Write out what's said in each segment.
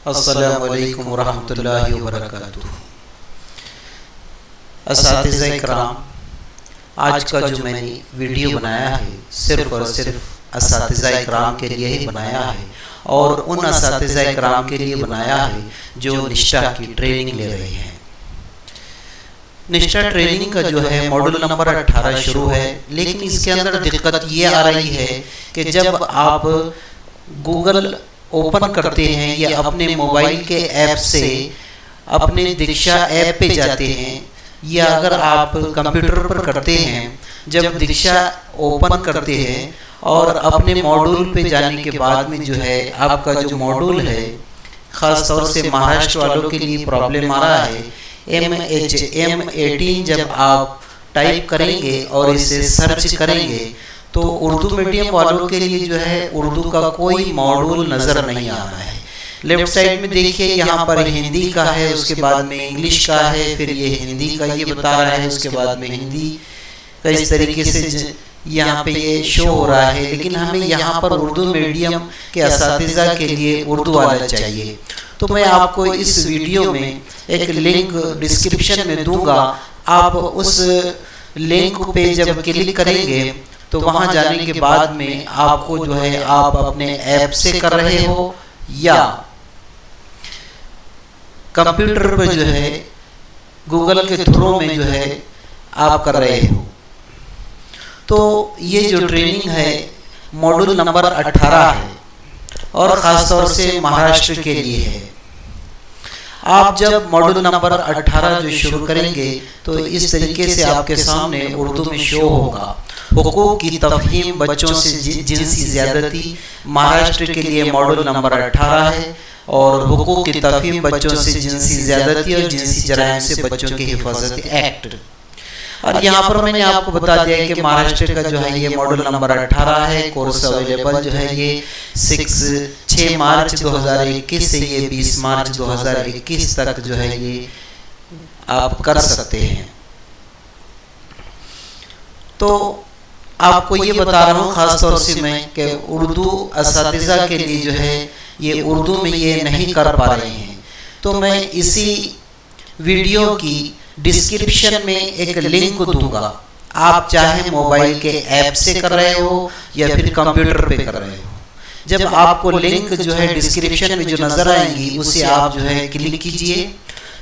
अस्सलामु अलैकुम वरहमतुल्लाहि वबरकातुहू। असातिज़ा इकराम, आज का जो मैंने वीडियो बनाया है सिर्फ़ और सिर्फ असातिज़ा इकराम के लिए ही बनाया है और उन असातिज़ा इकराम के लिए बनाया है जो निष्ठा की ट्रेनिंग ले रहे हैं। निष्ठा ट्रेनिंग का जो है मॉड्यूल नंबर 18 शुरू है, लेकिन इसके अंदर दिक्कत ये आ रही है कि जब आप गूगल ओपन करते हैं या अपने मोबाइल के ऐप से अपने दीक्षा ऐप पे जाते हैं या अगर आप कंप्यूटर पर करते हैं, जब दीक्षा ओपन करते हैं और अपने मॉड्यूल पे जाने के बाद में जो है आपका जो मॉड्यूल है, ख़ास तौर से महाराष्ट्र वालों के लिए प्रॉब्लम आ रहा है। M18 जब आप टाइप करेंगे और इसे सर्च करेंगे तो उर्दू मीडियम वालों के लिए जो है उर्दू का कोई मॉड्यूल नज़र नहीं आ रहा है। लेफ्ट साइड में देखिए, यहाँ पर हिंदी का है, उसके बाद में इंग्लिश का है, फिर ये हिंदी का ये बता रहा है, उसके बाद में हिंदी का इस तरीके से यहाँ पे ये शो हो रहा है। लेकिन हमें यहाँ पर उर्दू मीडियम के असातिज़ा के लिए उर्दू वाला चाहिए। तो मैं आपको इस वीडियो में एक लिंक डिस्क्रिप्शन में दूंगा। आप उस लिंक पे जब क्लिक करेंगे तो वहाँ जाने के बाद में आपको जो है आप अपने ऐप से कर रहे हो या कंप्यूटर पे जो है गूगल के थ्रू में जो है आप कर रहे हो, तो ये जो ट्रेनिंग है मॉड्यूल नंबर 18 है और ख़ास तौर से महाराष्ट्र के लिए है। आप जब मॉड्यूल नंबर 18 जो शुरू करेंगे तो इस तरीके से आपके सामने उर्दू में शो होगा। हुकूक की तफहीम, बच्चों से जिनसी ज़्यादती, महाराष्ट्र के लिए मॉड्यूल नंबर 18 है और हुकूक की तफहीम, बच्चों से जिनसी ज़्यादती और जिनसी जराइम से बच्चों की हिफाजत एक्ट। और यहाँ पर मैंने आपको बता दिया है कि महाराष्ट्र का जो है ये मॉड्यूल नंबर 18 है। कोर्स अवेलेबल जो है ये 6 मार्च 2021 से ये 20 मार्च 2021 तक जो है ये आप कर सकते हैं। तो आपको ये बता रहा हूँ ख़ास तौर से मैं कि उर्दू असातिज़ा के लिए जो है ये उर्दू में ये नहीं कर पा रहे हैं, तो मैं इसी वीडियो की डिस्क्रिप्शन में एक लिंक दूंगा। आप चाहे मोबाइल के ऐप से कर रहे हो या फिर कंप्यूटर पे कर रहे हो, जब आपको लिंक जो है डिस्क्रिप्शन में जो नज़र आएंगी उसे आप जो है क्लिक कीजिए।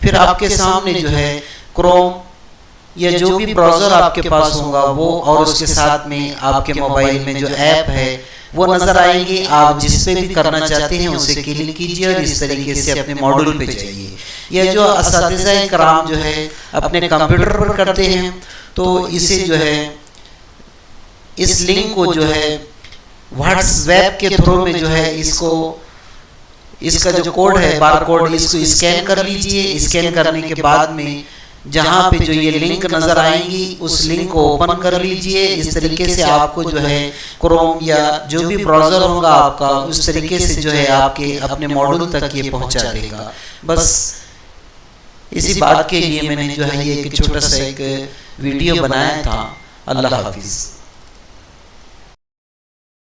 फिर आपके सामने जो है क्रोम या जो भी ब्राउज़र आपके पास होगा वो और उसके साथ में आपके मोबाइल में जो ऐप है वो नज़र आएंगे। आप जिस पे भी करना चाहते हैं उसे क्लिक कीजिए और इस तरीके से अपने मॉड्यूल पे जाइए। यह जो असातिज़ा इकराम जो है अपने कंप्यूटर पर करते हैं तो इसे जो है इस लिंक को जो है व्हाट्सएप के थ्रू में जो है इसका जो कोड है बार कोड, इसको स्कैन कर लीजिए। स्कैन करने के बाद में जहाँ पे जो ये लिंक नज़र आएंगी उस लिंक को ओपन कर लीजिए। इस तरीके से आपको जो है क्रोम या जो भी ब्राउज़र होगा आपका उस तरीके से जो है आपके अपने मॉड्यूल तक ये पहुँचा देगा। बस इसी बात के लिए मैंने जो है ये एक छोटा सा एक वीडियो बनाया था। अल्लाह हाफिज़।